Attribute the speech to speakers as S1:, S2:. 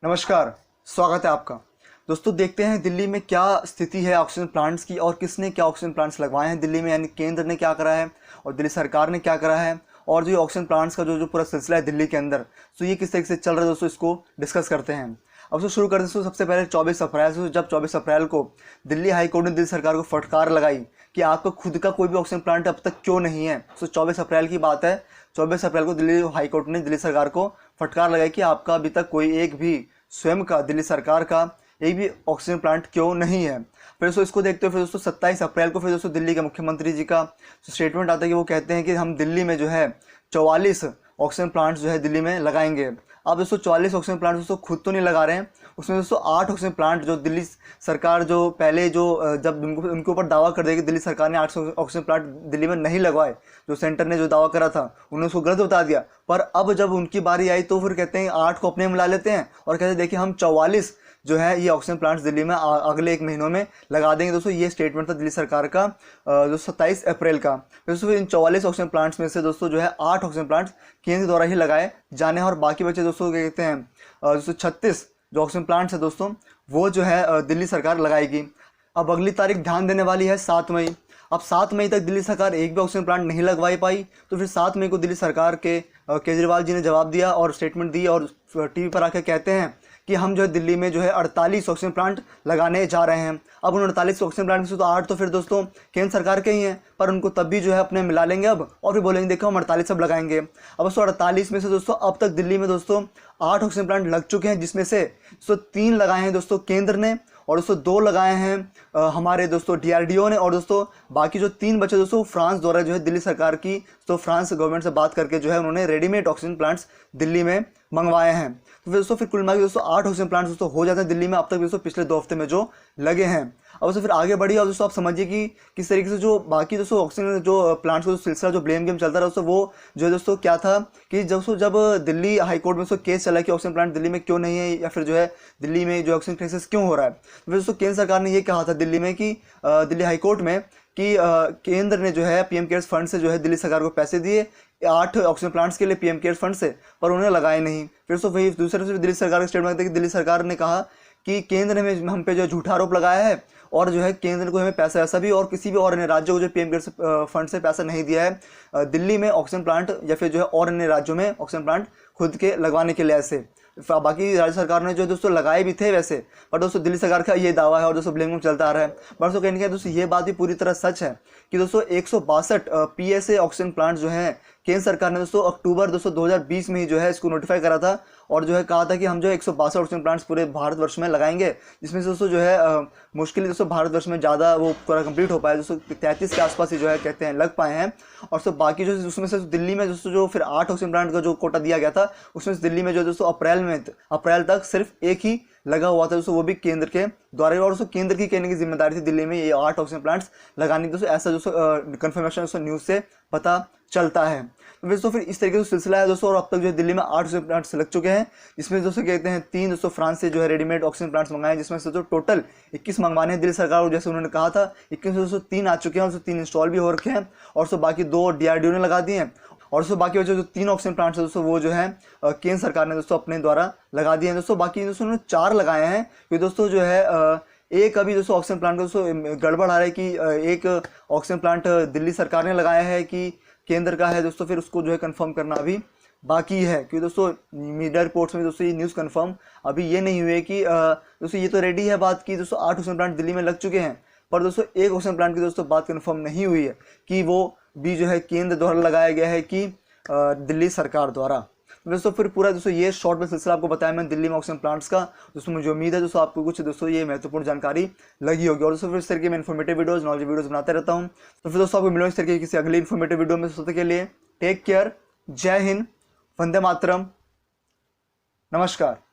S1: नमस्कार, स्वागत है आपका। दोस्तों देखते हैं दिल्ली में क्या स्थिति है ऑक्सीजन प्लांट्स की और किसने क्या ऑक्सीजन प्लांट्स लगवाए हैं दिल्ली में, यानी केंद्र ने क्या करा है और दिल्ली सरकार ने क्या करा है, और जो ऑक्सीजन प्लांट्स का जो पूरा सिलसिला है दिल्ली के अंदर, तो ये किस तरीके से चल रहा है दोस्तों, इसको डिस्कस करते हैं। अब तो शुरू करते हैं सबसे पहले 24 अप्रैल से। जब 24 अप्रैल को दिल्ली हाई कोर्ट ने दिल्ली सरकार को फटकार लगाई कि आपका खुद का कोई भी ऑक्सीजन प्लांट अब तक क्यों नहीं है। तो 24 अप्रैल की बात है, 24 अप्रैल को दिल्ली हाई कोर्ट ने दिल्ली सरकार को फटकार लगाई कि आपका अभी तक कोई एक भी स्वयं का, दिल्ली सरकार का एक भी ऑक्सीजन प्लांट क्यों नहीं है। फिर दोस्तों इसको देखते हुए फिर दोस्तों 27 अप्रैल को फिर दोस्तों दिल्ली के मुख्यमंत्री जी का स्टेटमेंट आता है कि वो कहते हैं कि हम दिल्ली में जो है 44 ऑक्सीजन प्लांट्स जो है दिल्ली में लगाएंगे। अब दोस्तों 44 ऑक्सीजन प्लांट दोस्तों खुद तो नहीं लगा रहे हैं, उसमें दोस्तों 8 ऑक्सीजन प्लांट जो दिल्ली सरकार जो पहले जो जब उनके ऊपर दावा कर दिया कि दिल्ली सरकार ने 8 ऑक्सीजन प्लांट दिल्ली में नहीं लगवाए, जो सेंटर ने जो दावा करा था उन्होंने उसको गलत बता दिया। पर अब जब उनकी बारी आई तो फिर कहते हैं 8 को अपने मिला लेते हैं और कहते हैं देखिए हम 44 जो है ये ऑक्सीजन प्लांट्स दिल्ली में अगले 1 महीनों में लगा देंगे। दोस्तों ये स्टेटमेंट था दिल्ली सरकार का जो 27 अप्रैल का। दोस्तों इन 44 ऑक्सीजन प्लांट्स में से दोस्तों जो है 8 ऑक्सीजन प्लांट्स केंद्र द्वारा ही लगाए जाने हैं और बाकी बचे दोस्तों क्या कहते हैं दोस्तों 36 जो ऑक्सीजन प्लांट्स है दोस्तों वो जो है दिल्ली सरकार लगाएगी। अब अगली तारीख ध्यान देने वाली है 7 मई। अब 7 मई तक दिल्ली सरकार एक भी ऑक्सीजन प्लांट नहीं लगवाई पाई, तो फिर 7 मई को दिल्ली सरकार के केजरीवाल जी ने जवाब दिया और स्टेटमेंट दी और टीवी पर आकर कहते हैं कि हम जो है दिल्ली में जो है 48 ऑक्सीजन प्लांट लगाने जा रहे हैं। अब उन 48 ऑक्सीजन प्लांट में से तो 8 तो फिर दोस्तों केंद्र सरकार के ही हैं, पर उनको तब भी जो है अपने मिला लेंगे अब और फिर बोलेंगे देखो हम 48 अब लगाएंगे। अब दोस्तों 48 में से दोस्तों अब तक दिल्ली में दोस्तों 8 ऑक्सीजन प्लांट लग चुके हैं, जिसमें से दोस्तों 3 लगाए हैं दोस्तों केंद्र ने और दोस्तों 2 लगाए हैं हमारे दोस्तों DRDO ने, और दोस्तों बाकी जो 3 बचे दोस्तों फ्रांस द्वारा जो है दिल्ली सरकार की तो फ्रांस गवर्नमेंट से बात करके जो है उन्होंने रेडीमेड ऑक्सीजन प्लांट्स दिल्ली में मंगवाए हैं। तो फिर दोस्तों फिर कुल मिला के दोस्तों 8 ऑक्सीजन प्लांट्स दोस्तों हो जाते हैं दिल्ली में अब तक दोस्तों पिछले 2 हफ्ते में जो लगे हैं। अब दोस्तों फिर आगे बढ़िए और दोस्तों आप समझिए कि किस तरीके से जो बाकी दोस्तों ऑक्सीजन जो प्लांट्स का सिलसिला जो ब्लेम गेम चलता रहा दोस्तों, वो जो है दोस्तों क्या था कि जब दिल्ली हाई कोर्ट में दोस्तों केस चला कि ऑक्सीजन प्लांट दिल्ली में क्यों नहीं है या फिर जो है दिल्ली में जो ऑक्सीजन क्राइसिस क्यों हो रहा है, तो फिर दोस्तों केंद्र सरकार ने ये कहा था दिल्ली में कि दिल्ली हाई कोर्ट में कि केंद्र ने जो है PM केयर्स फंड से जो है दिल्ली सरकार को पैसे दिए 8 ऑक्सीजन प्लांट्स के लिए PM केयर्स फंड से, पर उन्होंने लगाए नहीं। फिर तो वही दूसरे से दिल्ली सरकार का स्टेटमेंट कि दिल्ली सरकार ने कहा कि केंद्र ने हम पे जो झूठा आरोप लगाया है और जो है केंद्र को हमें पैसा ऐसा भी और किसी भी और अन्य राज्यों को जो PM केयर्स फंड से पैसा नहीं दिया है दिल्ली में ऑक्सीजन प्लांट या फिर जो है और अन्य राज्यों में ऑक्सीजन प्लांट खुद के लगवाने के लिए। ऐसे बाकी राज्य सरकार ने जो दोस्तों लगाए भी थे वैसे, पर दोस्तों दिल्ली सरकार का ये दावा है और दोस्तों ब्लेम चलता आ रहा है। पर दोस्तों कहने के दोस्तों ये बात भी पूरी तरह सच है कि दोस्तों 162 PSA ऑक्सीजन प्लांट जो है केंद्र सरकार ने दोस्तों अक्टूबर दोस्तों 2020 में ही जो है इसको नोटिफाई करा था और जो है कहा था कि हम जो 162 ऑक्सीजन प्लांट्स पूरे भारतवर्ष में लगाएंगे, जिसमें से दोस्तों जो है मुश्किल दोस्तों भारतवर्ष में ज़्यादा वो पूरा कंप्लीट हो पाया, दोस्तों 33 के आसपास ही जो है कहते हैं लग पाए हैं। और सब बाकी जो उसमें से दिल्ली में दोस्तों जो फिर 8 ऑक्सीजन प्लांट का जो कोटा दिया गया था उसमें से दिल्ली में जो दोस्तों अप्रैल तक सिर्फ एक ही लगा हुआ था दोस्तों, वो भी केंद्र के द्वारा और दोस्तों केंद्र की कहने की जिम्मेदारी थी दिल्ली में ये 8 ऑक्सीजन प्लांट्स लगाने की दोस्तों, ऐसा दोस्तों कन्फर्मेशन दोस्तों न्यूज़ से पता चलता है। तो दोस्तों फिर इस तरीके से सिलसिला है दोस्तों और अब तक जो है दिल्ली में 8 ऑक्सीजन प्लांट्स लग चुके हैं, जिसमें दोस्तों कहते हैं 3 दोस्तों फ्रांस से जो है रेडीमेड ऑक्सीजन प्लांट्स मंगाए, जिसमें से टोटल 21 मंगवाने हैं दिल्ली सरकार और जैसे उन्होंने कहा था 21 दोस्तों 3 आ चुके हैं और 3 इंस्टॉल भी हो रखे हैं और दोस्तों बाकी 2 DRDO ने लगा दिए हैं और दोस्तों बाकी जो 3 ऑक्सीजन प्लांट्स है दोस्तों वो जो है केंद्र सरकार ने दोस्तों अपने द्वारा लगा दिए हैं। दोस्तों बाकी दोस्तों उन्होंने 4 लगाए हैं क्योंकि दोस्तों जो है एक अभी दोस्तों ऑक्सीजन प्लांट दोस्तों गड़बड़ आ रहा है कि एक ऑक्सीजन प्लांट दिल्ली सरकार ने लगाया है कि केंद्र का है दोस्तों, फिर उसको जो है कंफर्म करना अभी बाकी है क्योंकि दोस्तों मीडिया रिपोर्ट्स में दोस्तों ये न्यूज़ कंफर्म अभी ये नहीं हुई है कि दोस्तों ये तो रेडी है बात की दोस्तों 8 ऑक्सीजन प्लांट दिल्ली में लग चुके हैं, पर दोस्तों एक ऑक्सीजन प्लांट की दोस्तों बात कंफर्म नहीं हुई है कि वो भी जो है केंद्र द्वारा लगाया गया है कि दिल्ली सरकार द्वारा। दोस्तों फिर पूरा दोस्तों ये शॉर्ट में सिलसिला आपको बताया मैंने दिल्ली में ऑक्सीजन प्लांट्स का। दोस्तों मुझे उम्मीद है दोस्तों आपको कुछ दोस्तों ये महत्वपूर्ण जानकारी लगी होगी और दोस्तों फिर इस तरीके में इन्फॉर्मेटिव वीडियोस नॉलेज वीडियोस बनाते रहता हूँ। तो फिर दोस्तों आपको मिलो इस तरीके की किसी अगली इन्फॉर्मेटिव वीडियो में दोस्तों के लिए टेक केयर, जय हिंद, वंदे मातरम, नमस्कार।